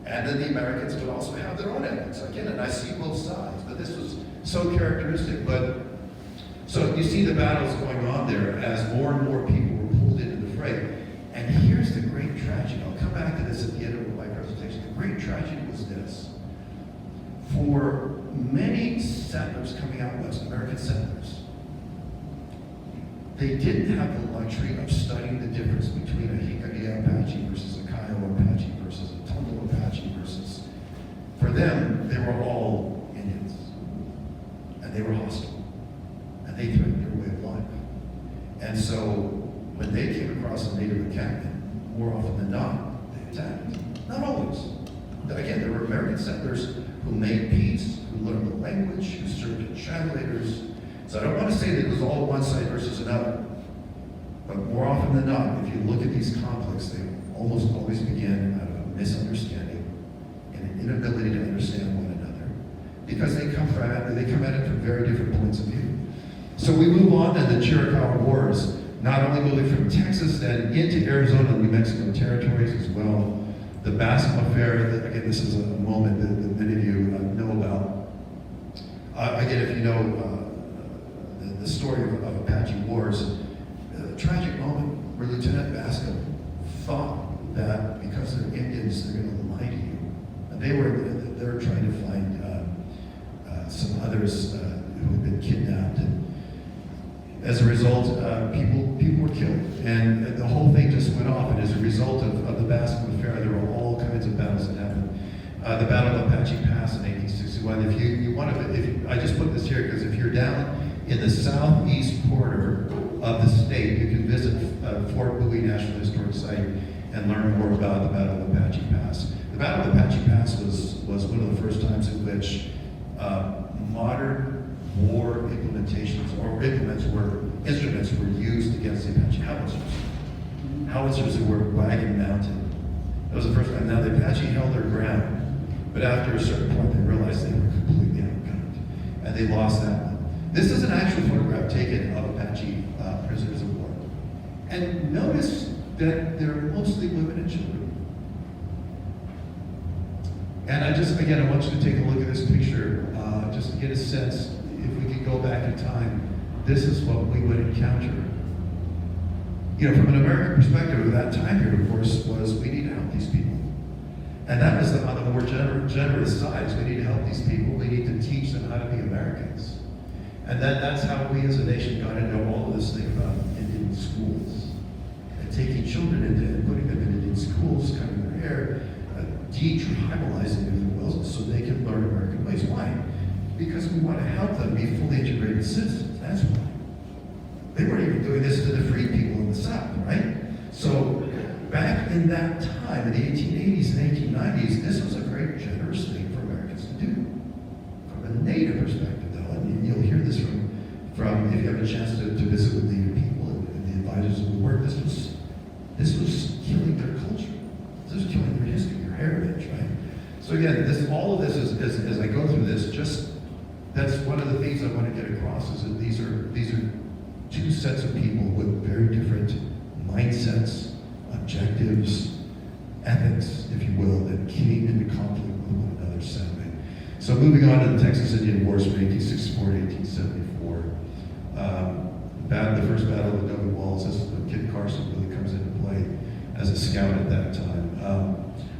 And then the Americans would also have their own ethics. Again, and I see both sides, but this was so characteristic. So you see the battles going on there as more and more people were pulled into the fray. And here's the great tragedy. I'll come back to this at the end of my presentation. The great tragedy was this. For many settlers coming out west, American settlers, they didn't have the luxury of studying the difference between a Jicarilla Apache versus a Kiowa Apache versus a Tonto Apache versus, for them, they were all Indians. And they were hostile. And they threatened their way of life. And so, when they came across a native encampment, more often than not, they attacked. Not always. Again, there were American settlers who made peace, who learned the language, who served as translators. So I don't want to say that it was all one side versus another. But more often than not, if you look at these conflicts, they almost always begin out of a misunderstanding and an inability to understand one another. Because they come at it from very different points of view. So we move on to the Chiricahua Wars, not only moving from Texas then into Arizona and New Mexico territories as well. The Bascom Affair, again, this is a moment that many of you know about. Again, if you know the story of Apache Wars, a tragic moment where Lieutenant Bascom thought that because they're Indians, they're going to lie to you. And they were trying to find some others who had been kidnapped. And as a result, people were killed. And the whole thing just went off. And as a result of the Bascom Affair, there were all kinds of battles that happened. The Battle of Apache Pass in 1861. If you want to, I just put this here because if you're down in the southeast corner of the state, you can visit Fort Bowie National Historic Site and learn more about the Battle of Apache Pass. The Battle of Apache Pass was one of the first times in which modern war implementations or instruments were used against the Apache howitzers. Howitzers that were wagon mounted. That was the first time. Now the Apache held their ground, but after a certain point they realized they were completely outgunned, and they lost that one. This is an actual photograph taken of Apache prisoners of war. And notice that they're mostly women and children. And I want you to take a look at this picture, just to get a sense, if we could go back in time, this is what we would encounter. From an American perspective, at that time period, of course, was we need to help these people. And that was on the more generous side. We need to help these people. We need to teach them how to be Americans. And then that's how we as a nation got into all of this thing about Indian schools. And taking children into and putting them in Indian schools, cutting their hair, de-tribalizing, if you will, so they can learn American ways. Why? Because we want to help them be fully integrated citizens. That's why. They weren't even doing this to the free people in the South, right? So back in that time, in the 1880s and 1890s, this was a very generous thing for Americans to do. From a Native perspective, though, and you'll hear this from if you have a chance to visit with Native people and the advisors of the work, this was killing their culture. This was killing their history, their heritage, right? So again, all of this is as I go through this, that's one of the things I want to get across is that these are two sets of people with very different mindsets, objectives, ethics, if you will, that came into conflict with one another sadly. So moving on to the Texas Indian Wars from 1864 to 1874. The first battle of the Adobe Walls, this is when Kit Carson really comes into play as a scout at that time.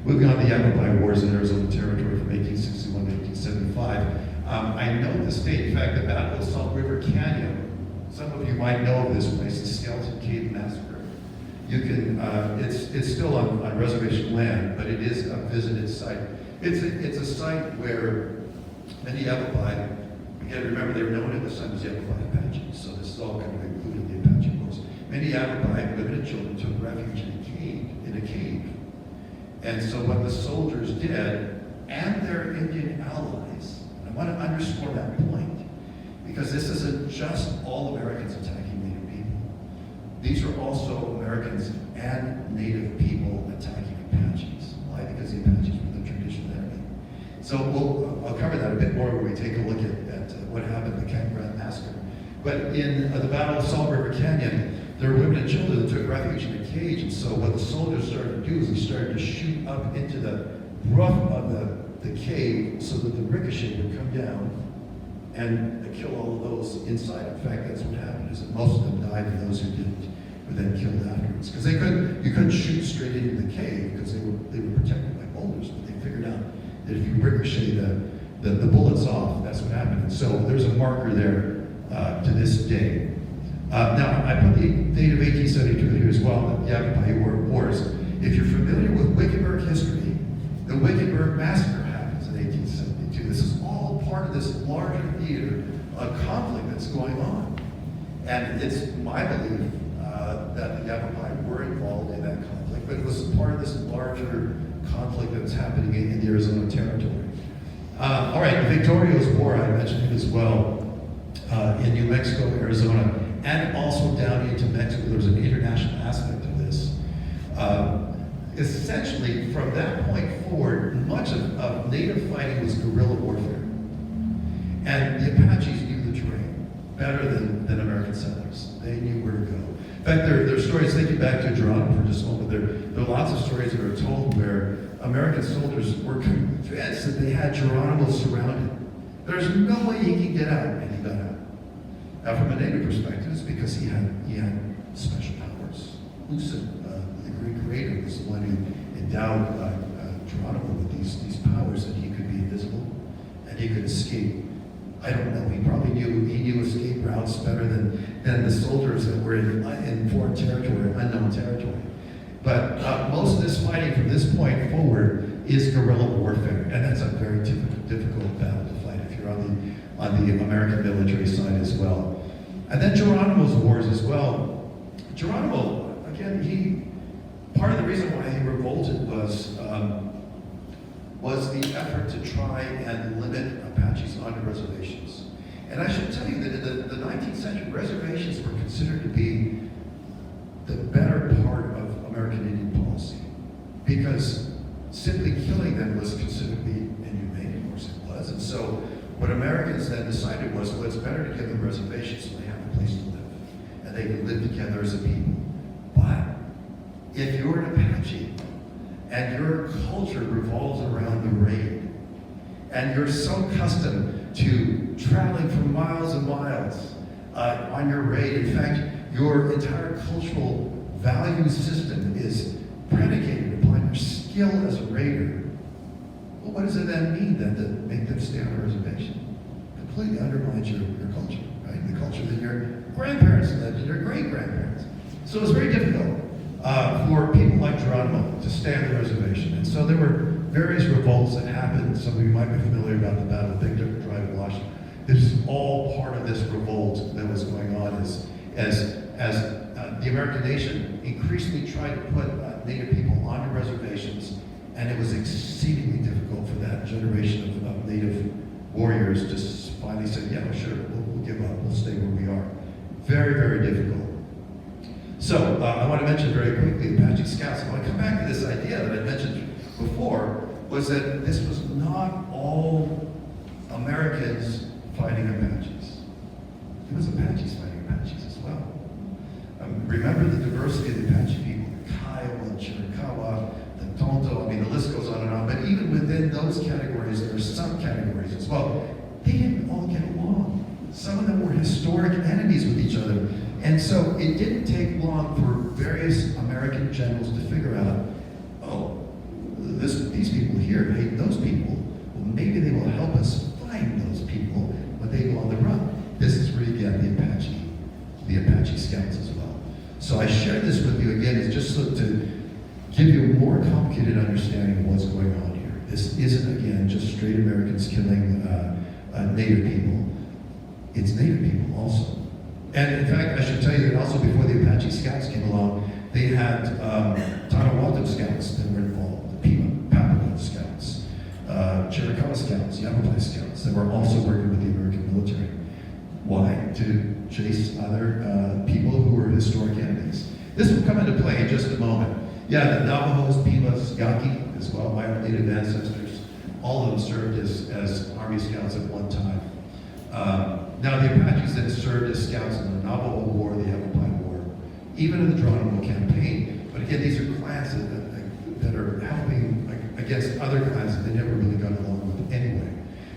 Moving on to the Apache Wars in Arizona Territory from 1861 to 1875. I know this date, in fact, the Battle of Salt River Canyon. Some of you might know of this place, the Skeleton Cave Massacre. You can, it's still on reservation land, but it is a visited site. It's a site where many Apache, again, remember they were known at the time as the Apache Apaches, so this is all kind of included in the Apache Wars. Many Apache women and children took refuge in a cave. And so what the soldiers did, and their Indian allies, I want to underscore that point, because this isn't just all Americans attacking Native people. These are also Americans and Native people attacking Apaches. Why? Because the Apaches were the traditional enemy. So I'll cover that a bit more when we take a look at what happened in the Caballeros massacre. But in the Battle of Salt River Canyon, there were women and children that took refuge in a cage, and so what the soldiers started to do is they started to shoot up into the roof of the cave so that the ricochet would come down and kill all of those inside. In fact, that's what happened, is that most of them died, and those who didn't were then killed afterwards. Because you couldn't shoot straight into the cave because they were protected by boulders, but they figured out that if you ricochet the bullets off, that's what happened. And so there's a marker there to this day. Now, I put the date of 1872 here as well, the Apache Wars. If you're familiar with Wickenburg history, the Wickenburg Massacre happens in 1872. This is all part of this larger theater of conflict that's going on. And it's my belief that the Apache were involved in that conflict, but it was part of this larger conflict that's happening in the Arizona Territory. All right, the Victorious War, I mentioned it as well, in New Mexico, Arizona, and also down into Mexico. There was an international aspect of this. Essentially, from that point forward, much of Native fighting was guerrilla warfare. And the Apaches knew the terrain better than American settlers. They knew where to go. In fact, there are stories, thinking back to Geronimo for just a moment, there are lots of stories that are told where American soldiers were convinced that they had Geronimo surrounded. There's no way he can get out, and he got out. Now, from a Native perspective, it's because he had special powers. Lucid, the Greek creator, was the one who endowed Geronimo with these powers that he could be invisible and he could escape. I don't know. He probably knew escape routes better than the soldiers that were in foreign territory, unknown territory. But most of this fighting from this point forward is guerrilla warfare, and that's a very difficult battle to fight if you're on the American military side as well. And then Geronimo's wars as well. Geronimo, again, part of the reason why he revolted was the effort to try and limit Apaches onto reservations. And I should tell you that in the 19th century, reservations were considered to be the better part of American Indian policy, because simply killing them was considered to be inhumane. Of course it was. And so what Americans then decided was, well, it's better to give them reservations so they have a place to live and they can live together as a people. But if you're an Apache and your culture revolves around the raid, and you're so accustomed to traveling for miles and miles on your raid, in fact, your entire cultural value system is predicated upon your skill as a raider, Well, what does it then mean then to make them stay on a reservation? Completely undermines your culture, right? The culture that your grandparents lived and your great-grandparents. So it's very difficult for people like Geronimo to stay on the reservation. And so there were various revolts that happened. Some of you might be familiar about the Battle of Big Drive Wash. This is all part of this revolt that was going on as the American nation increasingly tried to put Native people onto reservations, and it was exceedingly difficult for that generation of Native warriors to finally say, yeah, sure, we'll give up, we'll stay where we are. Very, very difficult. So I want to mention very quickly Apache Scouts. I want to come back to this idea that I mentioned before, was that this was not all Americans fighting Apaches. It was Apaches fighting Apaches as well. Remember the diversity of the Apache people, the Kiowa, Chiricahua, the Tonto, I mean, the list goes on and on, but even within those categories, there are subcategories as well. They didn't all get along. Some of them were historic enemies with each other. And so it didn't take long for various American generals to figure out, oh, these people here hate those people. Well, maybe they will help us find those people when they go on the run. This is where you get the Apache Scouts as well. So I share this with you again, is just so to give you a more complicated understanding of what's going on here. This isn't, again, just straight Americans killing Native people. It's Native people also. And in fact, I should tell you that also before the Apache Scouts came along, they had Tonawanda Scouts that were involved, the Pima Scouts, Chiricahua Scouts, Yavapai Scouts that were also working with the American military. Why? To chase other people who were historic enemies. This will come into play in just a moment. Yeah, the Navajos, Pimas, Yaqui as well, my native ancestors, all of them served as Army Scouts at one time. Now the Apaches then served as scouts in the Navajo War, the Yavapai War, even in the Geronimo campaign. But again, these are clans that are helping against other clans that they never really got along with anyway.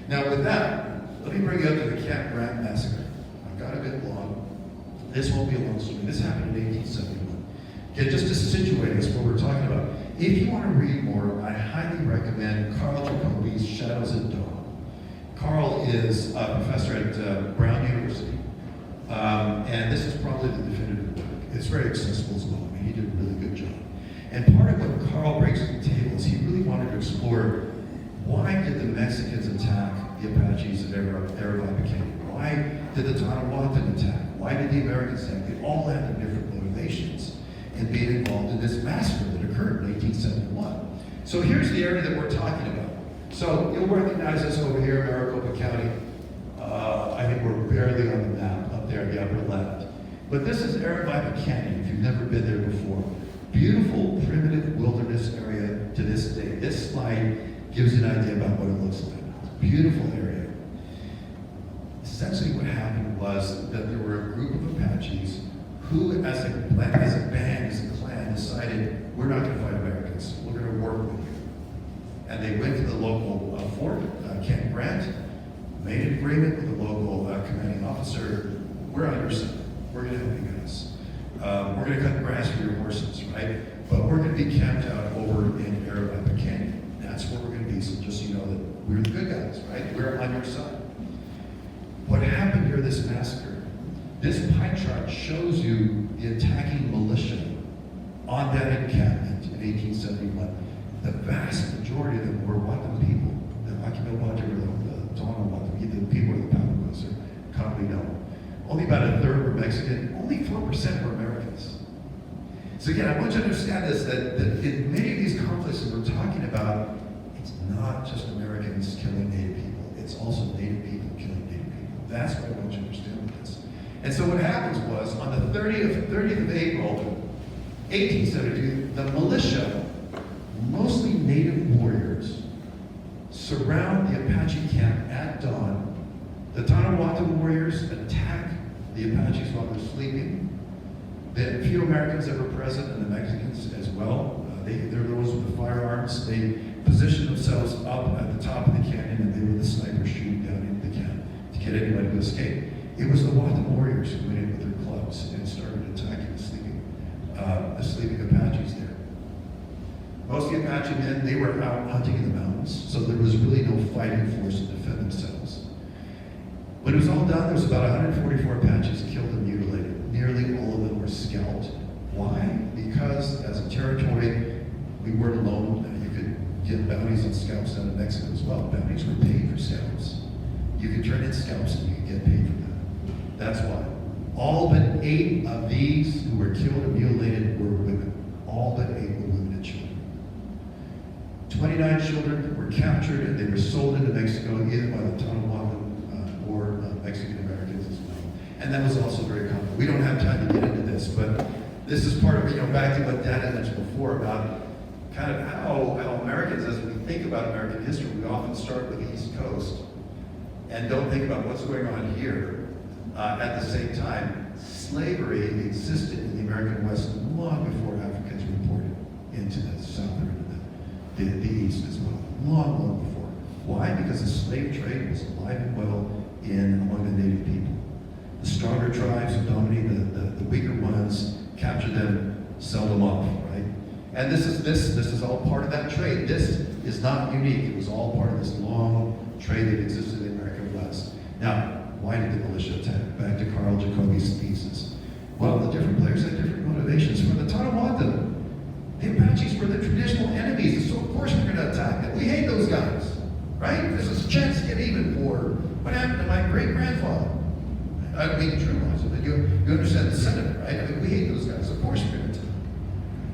Now with that, let me bring you up to the Camp Grant Massacre. I've got a bit long. This won't be a long story. This happened in 1871. Okay, just to situate us what we're talking about. If you want to read more, I highly recommend Carl Jacoby's Shadows at Dawn. Carl is a professor at Brown University, and this is probably the definitive book. It's very accessible as well. I mean, he did a really good job. And part of what Carl brings to the table is he really wanted to explore, why did the Mexicans attack the Apaches of Arapaho Canyon? Why did the Tonawatan attack? Why did the Americans attack? They all had their different motivations in being involved in this massacre that occurred in 1871. So here's the area that we're talking about. So you'll recognize this over here, Maricopa County. I think we're barely on the map up there in the upper left. But this is Arapaho Canyon, if you've never been there before. Beautiful, primitive wilderness area to this day. This slide gives you an idea about what it looks like. Beautiful area. Essentially what happened was that there were a group of Apaches who, as a band, as a clan, decided, we're not going to fight Americans. We're going to work with you. And they went to the local fort, Camp Grant, made an agreement with the local commanding officer. We're on your side. We're going to help you guys. We're going to cut grass for your horses, right? But we're going to be camped out over in Arapaho Canyon. That's where we're going to be, so just so you know that we're the good guys, right? We're on your side. What happened during this massacre? This pie chart shows you the attacking militia on that encampment in 1871. The vast majority of them were Watan people. The Akimel-Watan or the Tonawatan, the people of the Pagán are commonly known. Only about a third were Mexican. Only 4% were Americans. So again, I want you to understand this, that in many of these conflicts that we're talking about, it's not just Americans killing Native people. It's also Native people killing Native people. That's what I want you to understand with this. And so what happens was, on the 30th of April, 1872, the militia, mostly Native warriors, surround the Apache camp at dawn. The Tonawatan warriors attack the Apaches while they're sleeping. The few Americans that were present, and the Mexicans as well, they're those with the firearms. They positioned themselves up at the top of the canyon, and they were the snipers shooting down into the camp to get anybody to escape. It was the Watan warriors who went in with their clubs and started attacking the sleeping Apaches there. Most of the Apache men, they were out hunting in the mountains, so there was really no fighting force to defend themselves. When it was all done, there was about 144 Apaches killed and mutilated. Nearly all of them were scalped. Why? Because as a territory, we weren't alone. You could get bounties on scalps down in Mexico as well. Bounties were paid for scalps. You could turn in scalps and you could get paid for that. That's why. All but 8 of these who were killed and mutilated were women. All but 8 were women and children. 29 children were captured and they were sold into Mexico either by the Tonawanda or Mexican Americans as well. And that was also very common. We don't have time to get into this, but this is part of, back to what Dan had mentioned before about kind of how Americans, as we think about American history, we often start with the East Coast and don't think about what's going on here. At the same time, slavery existed in the American West long before Africans reported into the South or into the East as well. Long before. Why? Because the slave trade was alive and well among the native people. The stronger tribes who dominated the weaker ones, captured them, sell them off, right? And this is all part of that trade. This is not unique. It was all part of this long trade that existed in the American West. Now, why did the militia attack? Back to Carl Jacobi's thesis. Well, the different players had different motivations. For the Tonawanda, the Apaches were the traditional enemies, so of course we're going to attack them. We hate those guys, right? This is a chance to get even for what happened to my great-grandfather. I don't mean true ones, but you understand the sentiment, right? I mean, we hate those guys, of course we're going to attack.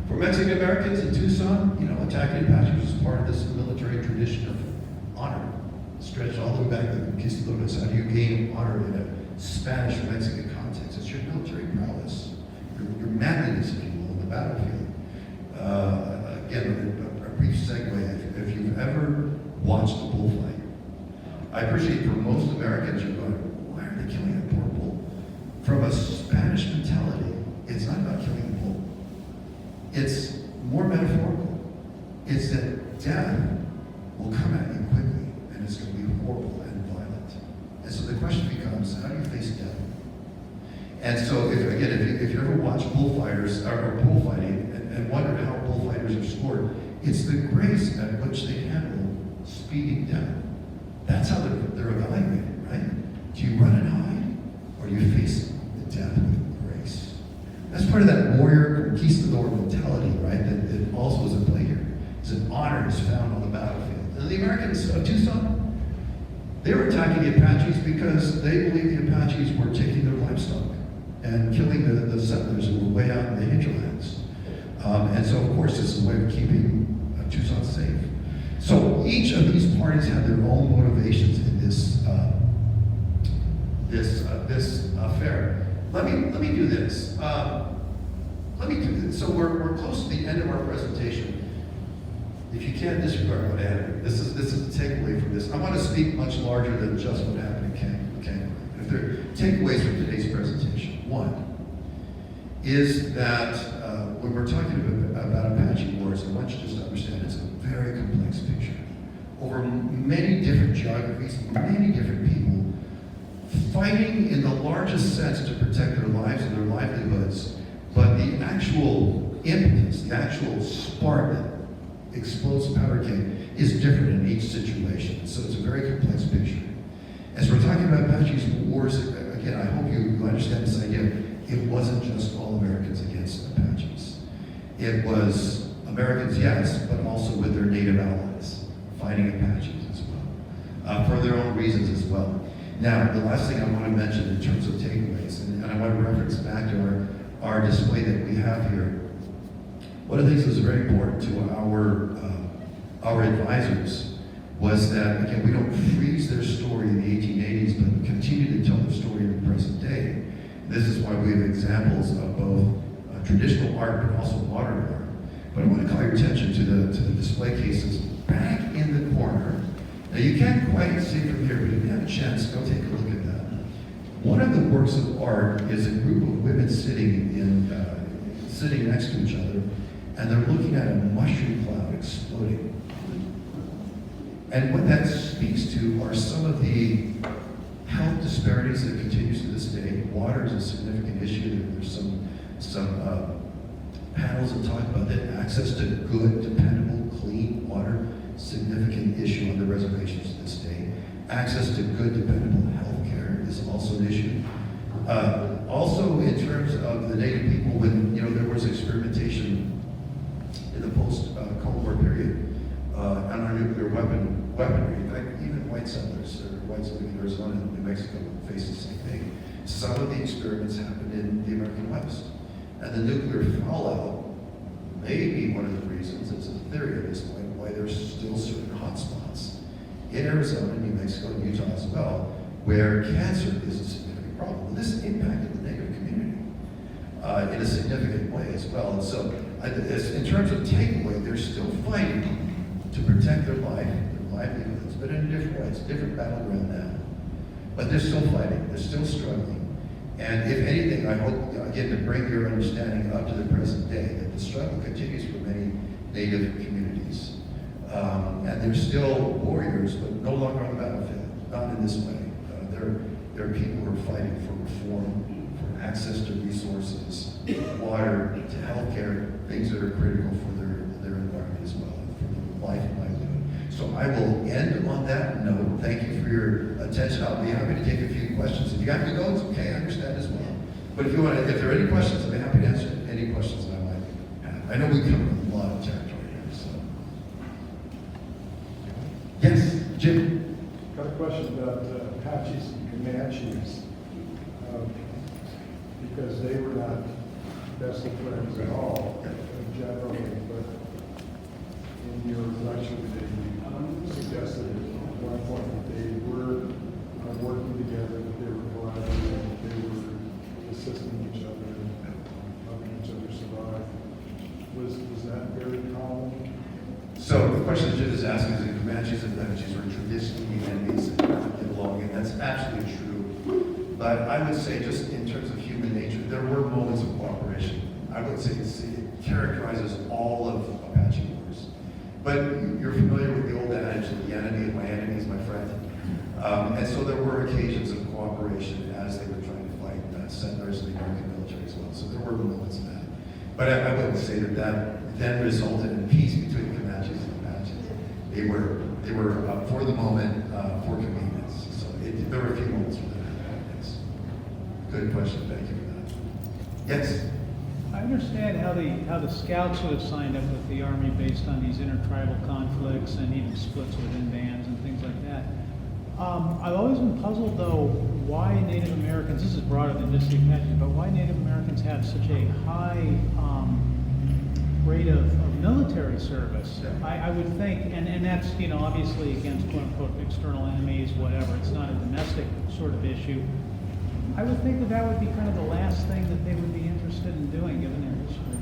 For Mexican Americans in Tucson, attacking Apaches was part of this military tradition of honor. Stretched all the way back to the conquistadores. How do you gain honor in a Spanish or Mexican context? It's your military prowess, your manliness, if you will, on the battlefield. Again, a brief segue. If you've ever watched a bullfight, I appreciate for most Americans, you're going, why are they killing a poor bull? From a Spanish mentality, it's not about killing the bull. It's more metaphorical. It's that death will come at you quickly. And it's going to be horrible and violent. And so the question becomes, how do you face death? And so, if you ever watch bullfighters or bullfighting and wonder how bullfighters are scored, it's the grace at which they handle speeding death. That's how they're evaluated, right? Do you run and hide, or do you face the death with grace? That's part of that warrior conquistador mentality, right? That also is at play here. It's an honor is found on the battlefield. The Americans of Tucson, they were attacking the Apaches because they believed the Apaches were taking their livestock and killing the settlers who were way out in the hinterlands. And so, of course, this is a way of keeping Tucson safe. So each of these parties had their own motivations in this affair. Let me do this. So we're close to the end of our presentation. If you can't disregard what happened, this is the takeaway from this. I want to speak much larger than just what happened in Cancun. If there are takeaways from today's presentation, one is that when we're talking about Apache Wars, I want you just to understand it's a very complex picture. Over many different geographies, many different people, fighting in the largest sense to protect their lives and their livelihoods, but the actual impetus, the actual spark that explodes the powder keg is different in each situation. So it's a very complex picture. As we're talking about Apache Wars, again, I hope you understand this idea. It wasn't just all Americans against Apaches. It was Americans, yes, but also with their native allies, fighting Apaches as well, for their own reasons as well. Now, the last thing I want to mention in terms of takeaways, and I want to reference back to our display that we have here. One of the things that was very important to our advisors was that, again, we don't freeze their story in the 1880s, but continue to tell their story in the present day. This is why we have examples of both traditional art but also modern art. But I want to call your attention to the display cases back in the corner. Now you can't quite see from here, but if you have a chance, go take a look at that. One of the works of art is a group of women sitting next to each other, and they're looking at a mushroom cloud exploding. And what that speaks to are some of the health disparities that continues to this day. Water is a significant issue. There's some panels that talk about that access to good, dependable clean water, significant issue on the reservations to this day. Access to good, dependable health care is also an issue. Also, in terms of the Native people, when there was experimentation in the post-Cold War period on our nuclear weaponry. In fact, even white settlers or whites living in Arizona and New Mexico face the same thing. Some of the experiments happened in the American West, and the nuclear fallout may be one of the reasons. It's a theory at this point why there's still certain hotspots in Arizona, New Mexico, and Utah as well, where cancer is a significant problem. Well, this impacted the Native community in a significant way as well. And so, in terms of takeaway, they're still fighting to protect their life, their livelihoods, but in a different way. It's a different battleground now. But they're still fighting, they're still struggling. And if anything, I hope, again, to bring your understanding up to the present day, that the struggle continues for many Native communities. And they're still warriors, but no longer on the battlefield, not in this way. There are people who are fighting for reform, for access to resources, water, to healthcare, things that are critical for their environment as well, and for the life and livelihood. So I will end on that note. Thank you for your attention. I'll be happy to take a few questions. If you have to go, it's okay, I understand as well. But if there are any questions, I'll be happy to answer any questions that I might have. I know we covered a lot of territory here, so. Yes, Jim. Got a question about Apaches and Comanches, because they were not best of friends at all, generally, but in your lecture today, you suggested at one point that they were working together, that they were collaborating, that they were assisting each other and helping each other survive. Was that very common? So the question Jim is asking is if Comanches and Apaches were traditionally enemies and get along, and that's absolutely true. But I would say, just in terms of human nature, there were moments of cooperation. I would say it characterizes all of Apache Wars. But you're familiar with the old adage that the enemy of my enemy is my friend. And so there were occasions of cooperation as they were trying to fight settlers in the American military as well. So there were moments of that. But I wouldn't say that then resulted in peace between Comanches and Apaches. They were for the moment, for convenience. So there were a few moments where that happened. Yes. Good question. Thank you for that. Yes. I understand how the scouts would have signed up with the Army based on these intertribal conflicts and even splits within bands and things like that. I've always been puzzled, though, why Native Americans, this is broader than just the Apaches, but why Native Americans have such a high rate of military service. Yeah. I would think, and that's, obviously against quote-unquote external enemies, whatever, it's not a domestic sort of issue. I would think that would be kind of the last thing that they would be interested in doing, given their history.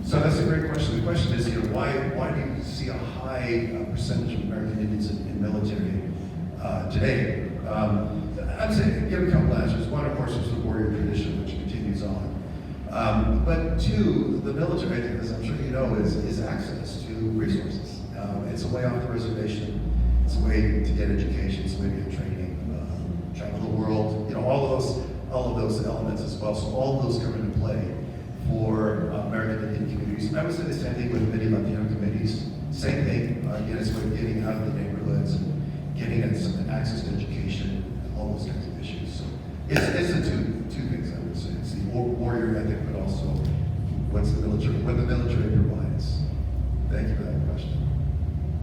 So that's a great question. The question is, why do you see a high percentage of American Indians in military today? I'd say give a couple answers. One, of course, is the warrior tradition, which continues on. But two, the military, I think, as I'm sure you know, is access to resources. It's a way off the reservation. It's a way to get education. It's a way to get training, travel the world. All of those elements as well. So all of those come into play for American Indian communities. And I would say the same thing with many Latino communities. Same thing. Again, it's about getting out of the neighborhoods and getting some access to education and all those kinds of issues. So it's the two things I would say. It's the warrior ethic, but also what the military provides. Thank you for that question.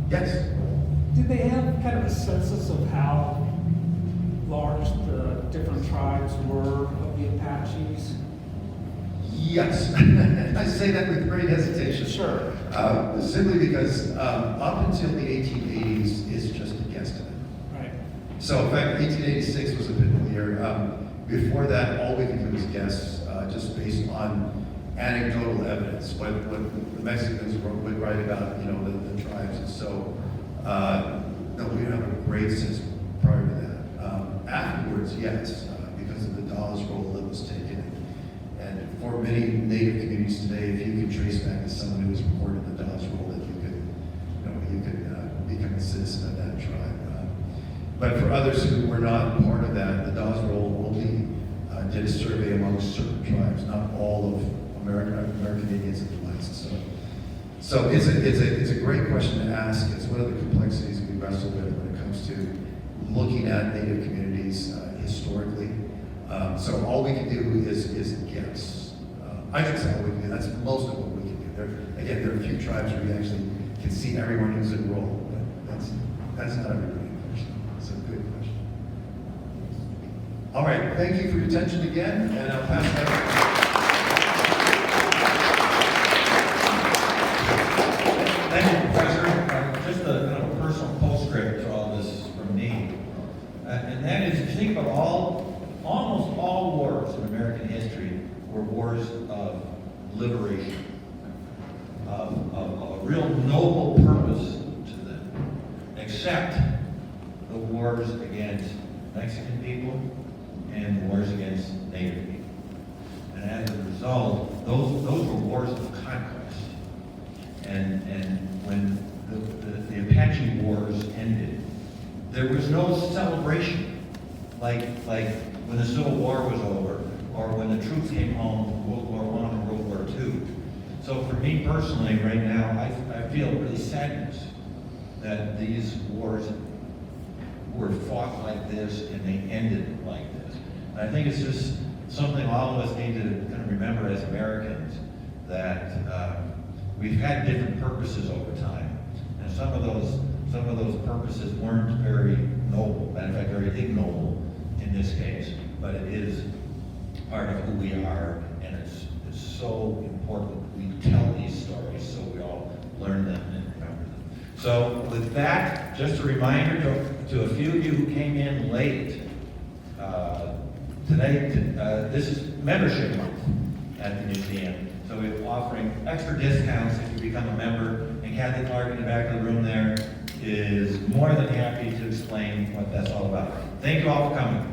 Yes? Did they have kind of a census of how large the different tribes were of the Apaches? Yes. I say that with great hesitation. Sure. Simply because up until the 1880s is just a guesstimate. Right. So in fact, 1886 was a pivotal year. Before that, all we could do was guess, just based on anecdotal evidence, what the Mexicans would write about, the tribes. And so, no, we don't have a great sense prior to that. Afterwards, yes, because of the Dawes roll that was taken. And for many Native communities today, if you can trace back to someone who was recorded in the Dawes roll, that you could become a citizen of that tribe. But for others who were not part of that, the Dawes roll only did a survey among certain tribes, not all of American Indians in the West. So So it's a great question to ask. It's one of the complexities we wrestle with when it comes to looking at Native communities historically. So all we can do is guess. I should say all we can do. That's most of what we can do. There are a few tribes where you actually can see everyone who's enrolled, but that's not everybody. It's a good question. All right, thank you for your attention again, and I'll pass that. Thank you, Professor. Just a kind of a personal postscript to all this from me. And that is, if you think about almost all wars in American history were wars of liberation, of a real noble purpose to them, except the wars against Mexican people and the wars against Native people. And as a result, those were wars of conquest. And when the Apache Wars ended, there was no celebration like when the Civil War was over, or when the troops came home from World War I and World War II. So for me personally, right now, I feel really sadness that these wars were fought like this and they ended like this. And I think it's just something all of us need to kind of remember as Americans, that we've had different purposes over time, and some of those purposes weren't very noble. Matter of fact, very ignoble in this case. But it is part of who we are, and it's so important we tell these stories so we all learn them and remember them. So with that, just a reminder to a few of you who came in late today. This is membership month at the museum. So we're offering extra discounts if you become a member, and Kathy Clark in the back of the room there is more than happy to explain what that's all about. Thank you all for coming.